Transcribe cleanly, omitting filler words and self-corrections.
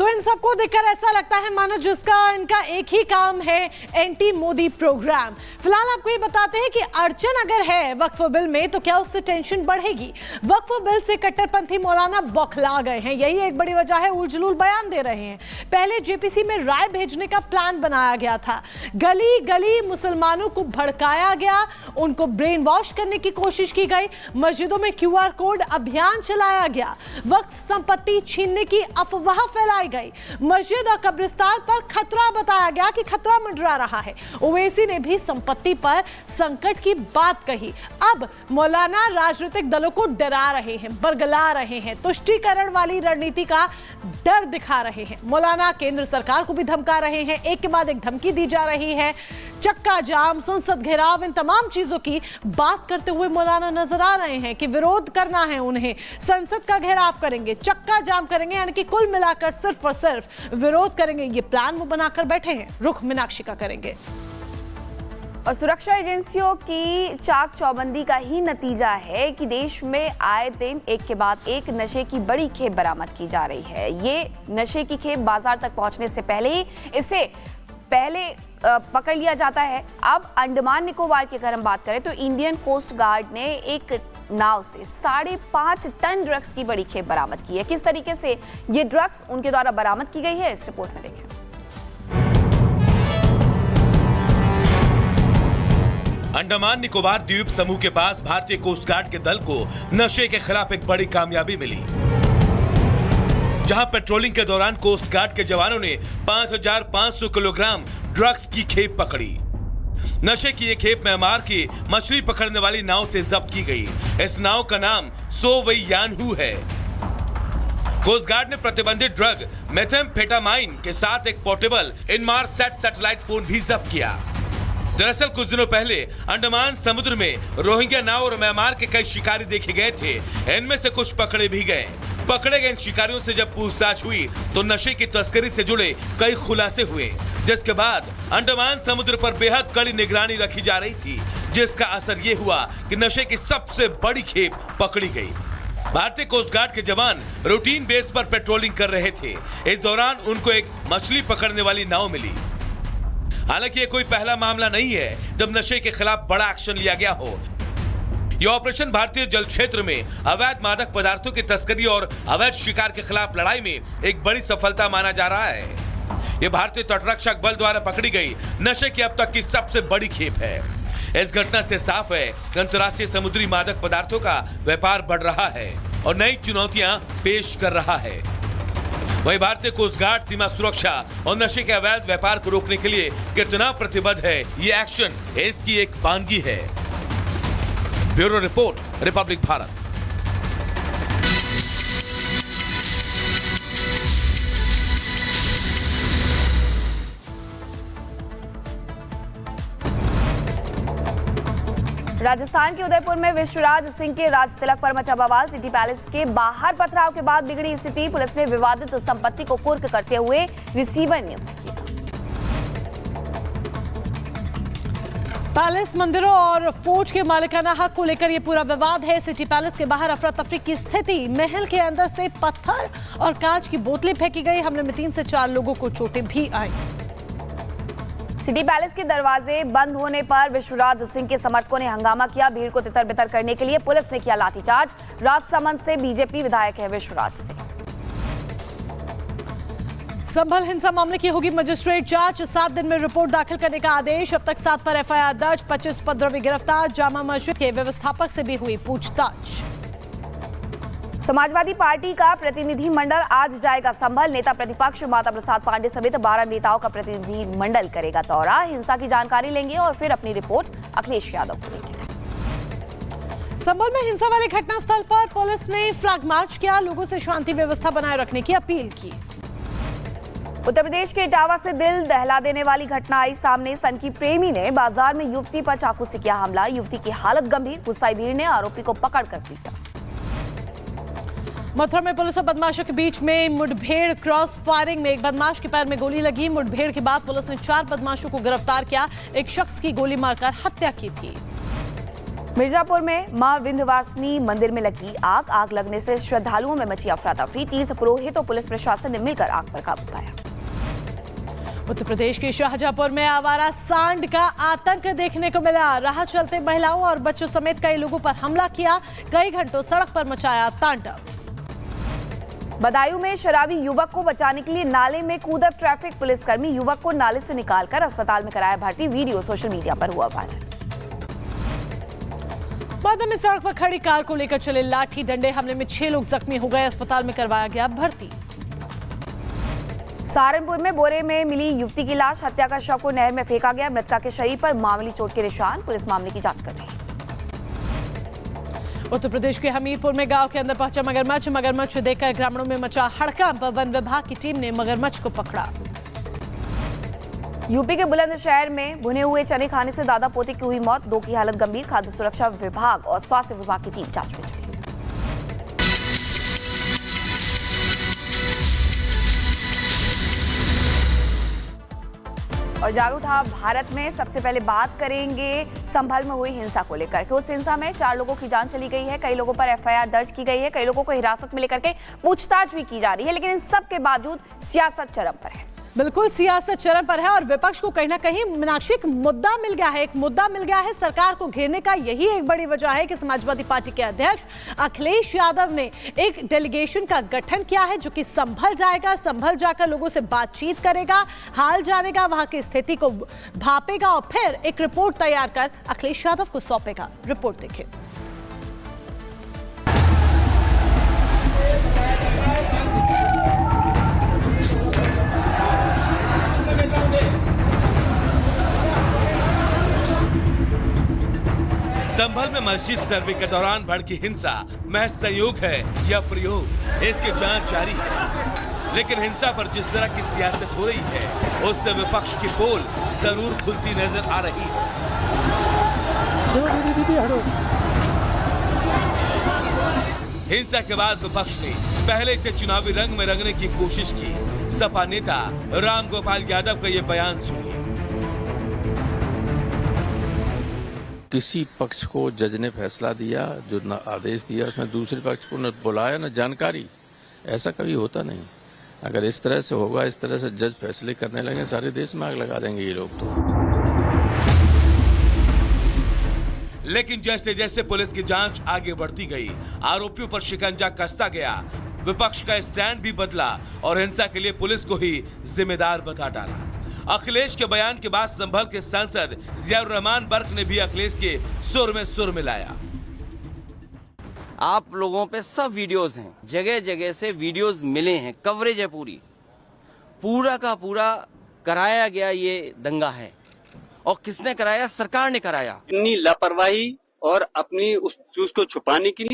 तो इन सबको देखकर ऐसा लगता है मानो जिसका इनका एक ही काम है, एंटी मोदी प्रोग्राम। फिलहाल आपको ये बताते हैं कि अड़चन अगर है वक्फ बिल में तो क्या उससे टेंशन बढ़ेगी। वक्फ बिल से कट्टरपंथी मौलाना बौखला गए हैं, यही एक बड़ी वजह है, उलझुल बयान दे रहे हैं। पहले जेपीसी में राय भेजने का प्लान बनाया गया था, गली गली मुसलमानों को भड़काया गया, उनको ब्रेन वॉश करने की कोशिश की गई, मस्जिदों में क्यूआर कोड अभियान चलाया गया, वक्फ संपत्ति छीनने की अफवाह फैलाई गई, मस्जिद और कब्रिस्तान पर खतरा बताया गया कि खतरा मंडरा रहा है। ओवैसी ने भी संपत्ति पर संकट की बात कही। अब मौलाना राजनीतिक दलों को डरा रहे हैं, बरगला रहे हैं, तुष्टीकरण वाली रणनीति का डर दिखा रहे हैं। मौलाना केंद्र सरकार को भी धमका रहे हैं, एक के बाद एक धमकी दी जा रही है। चक्का जाम, संसद घेराव, इन तमाम चीजों की बात करते हुए मौलाना नजर आ रहे हैं कि विरोध करना है उन्हें, संसद का घेराव करेंगे, चक्का जाम करेंगे, यानी कि कुल मिलाकर सिर्फ और सिर्फ विरोध करेंगे। ये प्लान वो बनाकर बैठे हैं, रुख मीनाक्षी का करेंगे। और सुरक्षा एजेंसियों की चाक चौबंदी का ही नतीजा है कि देश में आए दिन एक के बाद एक नशे की बड़ी खेप बरामद की जा रही है। ये नशे की खेप बाजार तक पहुंचने से पहले ही इसे पकड़ लिया जाता है। अब अंडमान निकोबार की अगर हम बात करें तो इंडियन कोस्ट गार्ड ने एक नाव से 5.5 टन ड्रग्स की बड़ी खेप बरामद की है। किस तरीके से ये ड्रग्स उनके द्वारा बरामद की गई है, इस रिपोर्ट में देखें। अंडमान निकोबार द्वीप समूह के पास भारतीय कोस्ट गार्ड के दल को नशे के खिलाफ एक बड़ी कामयाबी मिली, जहां पेट्रोलिंग के दौरान कोस्ट गार्ड के जवानों ने 5,500 किलोग्राम ड्रग्स की खेप पकड़ी। नशे की ये खेप म्यांमार की मछली पकड़ने वाली नाव से जब्त की गई। इस नाव का नाम सो वई यानहू है। कोस्ट गार्ड ने प्रतिबंधित ड्रग मेथाम्फेटामाइन के साथ एक पोर्टेबल इनमारसैट सैटेलाइट फोन भी जब्त किया। दरअसल कुछ दिनों पहले अंडमान समुद्र में रोहिंग्या नाव और म्यांमार के कई शिकारी देखे गए थे। इनमें से कुछ पकड़े भी गए। पकड़े गए इन शिकारियों से जब पूछताछ हुई तो नशे की तस्करी से जुड़े कई खुलासे हुए, जिसके बाद अंडमान समुद्र पर बेहद कड़ी निगरानी रखी जा रही थी, जिसका असर ये हुआ कि नशे की सबसे बड़ी खेप पकड़ी गई। भारतीय कोस्ट गार्ड के जवान रूटीन बेस पर पेट्रोलिंग कर रहे थे। इस दौरान उनको एक मछली पकड़ने वाली नाव मिली। हालांकि ये कोई पहला मामला नहीं है जब नशे के खिलाफ बड़ा एक्शन लिया गया हो। यह ऑपरेशन भारतीय जल क्षेत्र में अवैध मादक पदार्थों की तस्करी और अवैध शिकार के खिलाफ लड़ाई में एक बड़ी सफलता माना जा रहा है। यह भारतीय तटरक्षक बल द्वारा पकड़ी गई नशे की अब तक की सबसे बड़ी खेप है। इस घटना से साफ है कि अंतर्राष्ट्रीय समुद्री मादक पदार्थों का व्यापार बढ़ रहा है और नई चुनौतियां पेश कर रहा है। वही भारतीय कोस्ट गार्ड सीमा सुरक्षा और नशे के अवैध व्यापार को रोकने के लिए कितना प्रतिबद्ध है, ये एक्शन इसकी एक वानगी है। Bureau report, Republic Bharat. Rajasthan के उदयपुर में विश्वराज सिंह के राज तिलक पर मचा बवाल। सिटी पैलेस के बाहर पथराव के बाद बिगड़ी स्थिति। पुलिस ने विवादित संपत्ति को कुर्क करते हुए रिसीवर नियुक्त किया। पैलेस, मंदिरों और फोर्ट के मालिकाना हक को लेकर यह पूरा विवाद है। सिटी पैलेस के बाहर अफरा तफरी की स्थिति। महल के अंदर से पत्थर और कांच की बोतलें फेंकी गई। हमले में 3 से 4 लोगों को चोटें भी आई। सिटी पैलेस के दरवाजे बंद होने पर विश्वराज सिंह के समर्थकों ने हंगामा किया। भीड़ को तितर बितर करने के लिए पुलिस ने किया लाठीचार्ज। राजसमंद से बीजेपी विधायक है विश्वराज सिंह। संभल हिंसा मामले की होगी मजिस्ट्रेट जांच। 7 दिन में रिपोर्ट दाखिल करने का आदेश। अब तक 7 पर एफआईआर दर्ज, 25 उपद्रवी गिरफ्तार। जामा मस्जिद के व्यवस्थापक से भी हुई पूछताछ। समाजवादी पार्टी का प्रतिनिधि मंडल आज जाएगा संभल। नेता प्रतिपक्ष माता प्रसाद पांडे समेत 12 नेताओं का प्रतिनिधि मंडल करेगा दौरा। हिंसा की जानकारी लेंगे और फिर अपनी रिपोर्ट अखिलेश यादव को देंगे। संभल में हिंसा वाले घटनास्थल पर पुलिस ने फ्लैग मार्च किया, लोगों से शांति व्यवस्था बनाए रखने की अपील की। उत्तर प्रदेश के इटावा से दिल दहला देने वाली घटना आई सामने। सनकी प्रेमी ने बाजार में युवती पर चाकू से किया हमला। युवती की हालत गंभीर। गुस्साई भीड़ ने आरोपी को पकड़कर पीटा। मथुरा में पुलिस और बदमाशों के बीच में मुठभेड़। क्रॉस फायरिंग में एक बदमाश के पैर में गोली लगी। मुठभेड़ के बाद पुलिस ने 4 बदमाशों को गिरफ्तार किया। एक शख्स की गोली मारकर हत्या की थी। मिर्जापुर में मां विंध्यवासिनी मंदिर में लगी आग लगने से श्रद्धालुओं में मची अफरा तफरी। तीर्थ पुरोहित और पुलिस प्रशासन ने मिलकर आग पर काबू पाया। उत्तर प्रदेश के शाहजहांपुर में आवारा सांड का आतंक देखने को मिला। राह चलते महिलाओं और बच्चों समेत कई लोगों पर हमला किया। कई घंटों सड़क पर मचाया तांडव। बदायूं में शराबी युवक को बचाने के लिए नाले में कूदा ट्रैफिक पुलिसकर्मी। युवक को नाले से निकालकर अस्पताल में कराया भर्ती। वीडियो सोशल मीडिया पर हुआ वायरल। बाद में सड़क पर खड़ी कार को लेकर चले लाठी डंडे हमले में 6 लोग जख्मी हो गए। अस्पताल में करवाया गया भर्ती। सहारनपुर में बोरे में मिली युवती की लाश। हत्या का शव को नहर में फेंका गया। मृतका के शरीर पर मामूली चोट के निशान। पुलिस मामले की जांच कर रही है। उत्तर प्रदेश के हमीरपुर में गांव के अंदर पहुंचा मगरमच्छ देखकर ग्रामीणों में मचा हड़कंप। वन विभाग की टीम ने मगरमच्छ को पकड़ा। यूपी के बुलंदशहर में भुने हुए चने खाने से दादा पोते की हुई मौत। 2 की हालत गंभीर। खाद्य सुरक्षा विभाग और स्वास्थ्य विभाग की टीम जांच में जुटी। और जाग उठा भारत में सबसे पहले बात करेंगे संभल में हुई हिंसा को लेकर कि उस हिंसा में 4 लोगों की जान चली गई है। कई लोगों पर एफआईआर दर्ज की गई है। कई लोगों को हिरासत में लेकर के पूछताछ भी की जा रही है। लेकिन इन सब के बावजूद सियासत चरम पर है। बिल्कुल सियासत चरम पर है और विपक्ष को कहीं ना कहीं मीनाक्षी एक मुद्दा मिल गया है। एक मुद्दा मिल गया है सरकार को घेरने का। यही एक बड़ी वजह है कि समाजवादी पार्टी के अध्यक्ष अखिलेश यादव ने एक डेलीगेशन का गठन किया है जो कि संभल जाएगा। संभल जाकर लोगों से बातचीत करेगा, हाल जानेगा, वहां की स्थिति को भापेगा और फिर एक रिपोर्ट तैयार कर अखिलेश यादव को सौंपेगा। रिपोर्ट देखिए। संभल में मस्जिद सर्वे के दौरान भड़की हिंसा महज संयोग है या प्रयोग, इसकी जांच जारी है। लेकिन हिंसा पर जिस तरह की सियासत हो रही है उससे विपक्ष की पोल जरूर खुलती नजर आ रही है। हिंसा के बाद विपक्ष ने पहले से चुनावी रंग में रंगने की कोशिश की। सपा नेता राम गोपाल यादव का ये बयान सुनिए। किसी पक्ष को जज ने फैसला दिया, जो आदेश दिया, उसमें दूसरे पक्ष को न बुलाया न जानकारी। ऐसा कभी होता नहीं। अगर इस तरह से होगा, इस तरह से जज फैसले करने लगे, सारे देश में आग लगा देंगे ये लोग तो। लेकिन जैसे जैसे पुलिस की जांच आगे बढ़ती गई, आरोपियों पर शिकंजा कसता गया। विपक्ष का स्टैंड भी बदला और हिंसा के लिए पुलिस को ही जिम्मेदार बता डाला। अखिलेश के बयान के बाद संभल के सांसद जियाउर रहमान बर्क ने भी अखिलेश के सुर में सुर मिलाया। आप लोगों पे सब वीडियोस हैं, जगह जगह से वीडियोस मिले हैं, कवरेज है पूरा का पूरा कराया गया ये दंगा है। और किसने कराया? सरकार ने कराया। इतनी लापरवाही और अपनी उस चीज को छुपाने के लिए